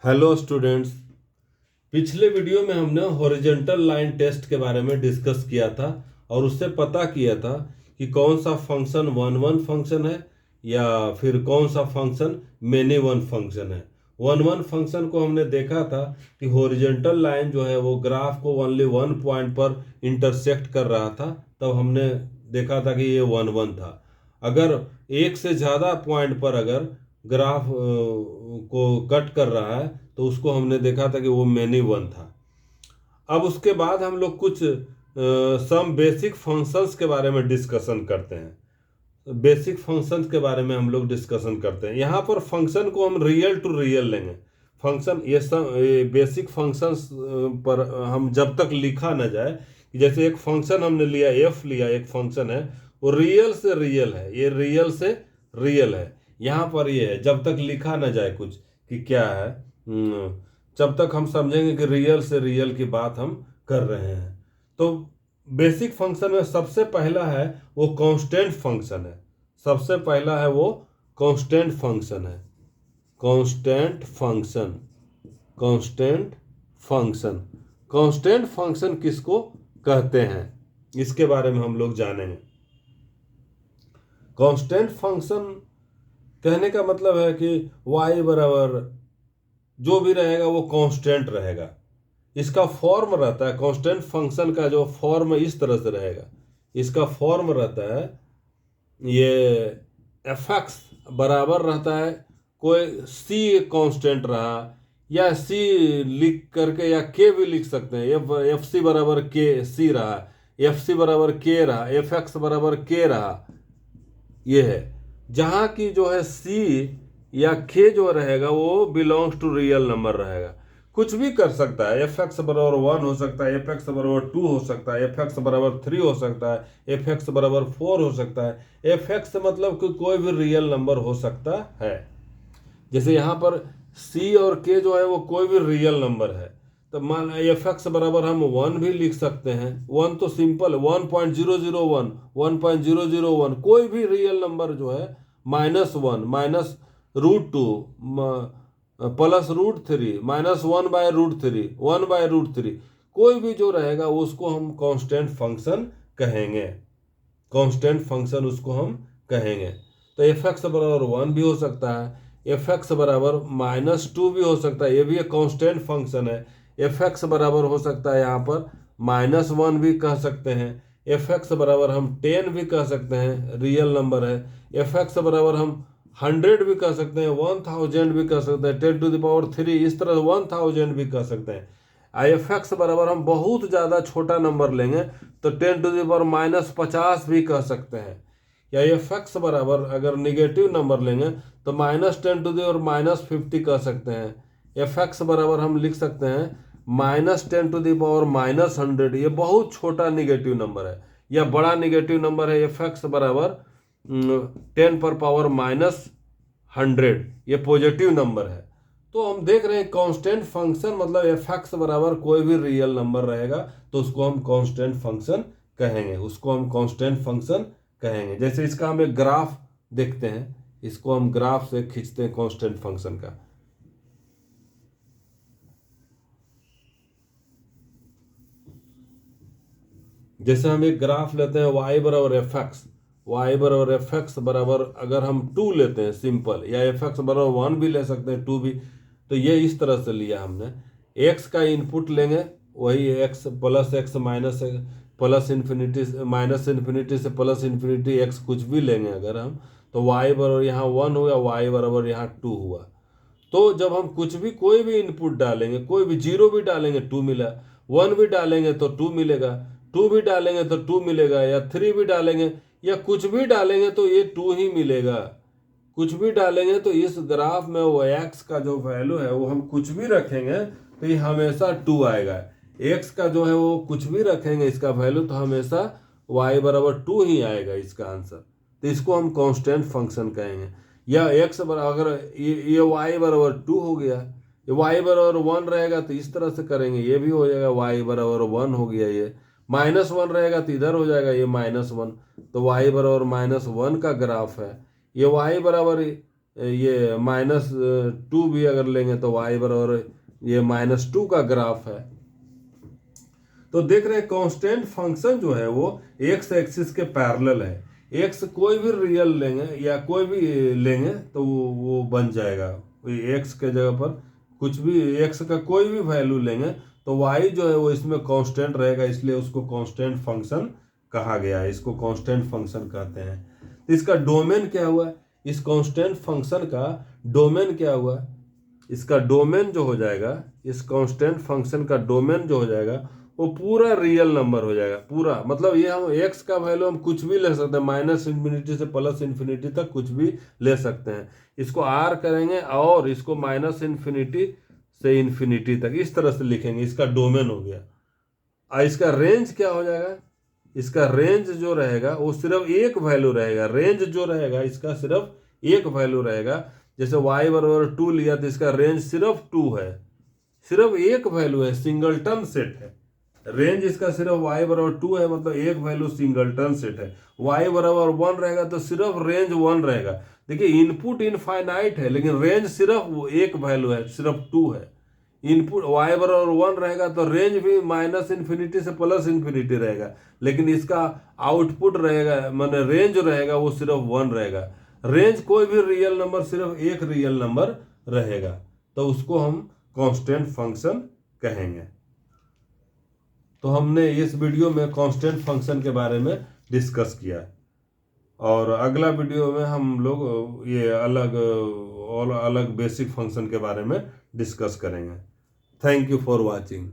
Hello students. पिछले video में हमने हॉरिजॉन्टल लाइन टेस्ट के बारे में डिस्कस किया था और उससे पता किया था कि कौन सा फंक्शन वन वन फंक्शन है या फिर कौन सा फंक्शन मेनी वन फंक्शन है। वन वन फंक्शन को हमने देखा था कि हॉरिजॉन्टल लाइन जो है वो ग्राफ को ओनली वन पॉइंट पर इंटरसेक्ट कर रहा था, तब हमने देखा था कि ये वन वन था। अगर एक से ज़्यादा पॉइंट पर अगर ग्राफ को कट कर रहा है तो उसको हमने देखा था कि वो मेनी वन था। अब उसके बाद हम लोग कुछ सम बेसिक फंक्शंस के बारे में डिस्कशन करते हैं। बेसिक फंक्शंस के बारे में हम लोग डिस्कशन करते हैं। यहाँ पर फंक्शन को हम रियल टू रियल लेंगे। फंक्शन ये बेसिक फंक्शंस पर हम जब तक लिखा ना जाए कि जैसे एक फंक्शन हमने लिया, एफ लिया, एक फंक्शन है, वो रियल से रियल है, ये रियल से रियल है। यहाँ पर ये है, जब तक लिखा ना जाए कुछ कि क्या है, जब तक हम समझेंगे कि रियल से रियल की बात हम कर रहे हैं। तो बेसिक फंक्शन में सबसे पहला है वो कांस्टेंट फंक्शन है। सबसे पहला है वो कांस्टेंट फंक्शन है। Constant function, constant function, constant function किसको कहते हैं इसके बारे में हम लोग जानेंगे। कांस्टेंट फंक्शन कहने का मतलब है कि y बराबर जो भी रहेगा वो कांस्टेंट रहेगा। इसका फॉर्म रहता है, कांस्टेंट फंक्शन का जो फॉर्म इस तरह से रहेगा। इसका फॉर्म रहता है ये एफ एक्स बराबर रहता है, कोई सी कांस्टेंट रहा या सी लिख करके या के भी लिख सकते हैं। एफ सी बराबर के सी रहा, एफ सी बराबर के रहा, एफ एक्स बराबर के रहा। ये है जहाँ की जो है सी या के जो रहेगा वो बिलोंग्स टू रियल नंबर रहेगा। कुछ भी कर सकता है, एफ एक्स बराबर वन हो सकता है, एफ एक्स बराबर टू हो सकता है, एफ एक्स बराबर थ्री हो सकता है, एफ एक्स बराबर फोर हो सकता है। एफ एक्स मतलब कि कोई भी रियल नंबर हो सकता है। जैसे यहाँ पर सी और के जो है वो कोई भी रियल नंबर है, तो मान एफ एक्स बराबर हम वन भी लिख सकते हैं। वन तो सिंपल, 1.001, 1.001, कोई भी रियल नंबर जो है, -1, -√2, +√3, -1/√3, 1/√3, कोई भी जो रहेगा उसको हम कांस्टेंट फंक्शन कहेंगे। कांस्टेंट फंक्शन उसको हम कहेंगे। तो एफ एक्स बराबर वन भी हो सकता है, एफ एक्स बराबर -2 भी हो सकता है, ये भी एक कांस्टेंट फंक्शन है। एफ एक्स बराबर हो सकता है यहाँ पर -1 भी कह सकते हैं। एफ एक्स बराबर हम 10 भी कह सकते हैं, रियल नंबर है। एफ एक्स बराबर हम 100 भी कह सकते हैं, 1000 भी कह सकते हैं, 10⁻3, इस तरह 1000 भी कह सकते हैं। आई एफ एक्स बराबर हम बहुत ज़्यादा छोटा नंबर लेंगे तो 10⁻50 भी कह सकते हैं। या एफ एक्स बराबर अगर निगेटिव नंबर लेंगे तो -10⁻50 कह सकते हैं। एफ एक्स बराबर हम लिख सकते हैं -10⁻100, ये बहुत छोटा निगेटिव नंबर है। या बड़ा निगेटिव नंबर है एफ एक्स बराबर 10⁻100, ये पॉजिटिव नंबर है। तो हम देख रहे हैं कांस्टेंट फंक्शन मतलब एफ एक्स बराबर कोई भी रियल नंबर रहेगा तो उसको हम कांस्टेंट फंक्शन कहेंगे, उसको हम कांस्टेंट फंक्शन कहेंगे। जैसे इसका हम एक ग्राफ देखते हैं, इसको हम ग्राफ से खींचते हैं कांस्टेंट फंक्शन का। जैसे हम एक ग्राफ लेते हैं y बराबर एफ एक्स, वाई बराबर एफ एक्स बराबर अगर हम 2 लेते हैं सिंपल, या एफ एक्स बराबर 1 भी ले सकते हैं, 2 भी। तो ये इस तरह से लिया हमने, x का इनपुट लेंगे वही x plus x minus plus infinity minus infinity से प्लस इन्फिनिटी x कुछ भी लेंगे अगर हम, तो y बराबर यहाँ 1 हुआ, y बराबर यहाँ 2 हुआ। तो जब हम कुछ भी कोई भी इनपुट डालेंगे, कोई भी 0 भी डालेंगे 2 मिला, 1 भी डालेंगे तो 2 मिलेगा, 2 भी डालेंगे तो 2 मिलेगा, या 3 भी डालेंगे या कुछ भी डालेंगे तो ये 2 ही मिलेगा। कुछ भी डालेंगे तो इस ग्राफ में वो एक्स का जो वैल्यू है वो हम कुछ भी रखेंगे तो ये हमेशा 2 आएगा। एक्स का जो है वो कुछ भी रखेंगे इसका वैल्यू तो हमेशा वाई बराबर 2 ही आएगा इसका आंसर। तो इसको हम कांस्टेंट फंक्शन कहेंगे। या एक्स बराबर अगर ये वाई बराबर 2 हो गया, ये वाई बराबर 1 रहेगा तो इस तरह से करेंगे, ये भी हो जाएगा वाई बराबर 1 हो गया। ये -1 रहेगा तो इधर हो जाएगा ये -1, तो वाई बराबर -1 का ग्राफ है। ये y बराबर ये -2 भी अगर लेंगे तो y बराबर ये -2 का ग्राफ है। तो देख रहे हैं कांस्टेंट फंक्शन जो है वो x एक्सिस के पैरेलल है। x कोई भी रियल लेंगे या कोई भी लेंगे तो वो बन जाएगा। x के जगह पर कुछ भी x का कोई भी वैल्यू लेंगे तो y जो है वो इसमें कांस्टेंट रहेगा, इसलिए उसको कांस्टेंट फंक्शन कहा गया है, इसको कांस्टेंट फंक्शन कहते हैं। तो इसका डोमेन क्या हुआ, इस कांस्टेंट फंक्शन का डोमेन क्या हुआ, इसका डोमेन जो हो जाएगा, इस कांस्टेंट फंक्शन का डोमेन जो हो जाएगा वो पूरा रियल नंबर हो जाएगा। पूरा मतलब ये हम x का वैल्यू हम कुछ भी ले सकते हैं, -∞ से +∞ तक कुछ भी ले सकते हैं। इसको r करेंगे और इसको -∞ से ∞ तक इस तरह से लिखेंगे, इसका डोमेन हो गया। इसका रेंज क्या हो जाएगा, इसका रेंज जो रहेगा वो सिर्फ एक वैल्यू रहेगा। रेंज जो रहेगा इसका सिर्फ एक वैल्यू रहेगा। जैसे y बराबर 2 लिया तो इसका रेंज सिर्फ 2 है, सिर्फ एक वैल्यू है, सिंगलटन सेट है। रेंज इसका सिर्फ y बराबर 2 है, मतलब एक वैल्यू सिंगलटन सेट है। y बराबर 1 रहेगा तो सिर्फ रेंज 1 रहेगा। देखिए इनपुट इनफाइनाइट है लेकिन रेंज सिर्फ एक वैल्यू है, सिर्फ 2 है। इनपुट y बराबर 1 रहेगा तो रेंज भी -∞ से +∞ रहेगा, लेकिन इसका आउटपुट रहेगा माने रेंज रहेगा वो सिर्फ 1 रहेगा। रेंज कोई भी रियल नंबर सिर्फ एक रियल नंबर रहेगा, तो उसको हम कांस्टेंट फंक्शन कहेंगे। तो हमने इस वीडियो में कांस्टेंट फंक्शन के बारे में डिस्कस किया, और अगला वीडियो में हम लोग ये अलग और अलग बेसिक फंक्शन के बारे में डिस्कस करेंगे। Thank you for watching.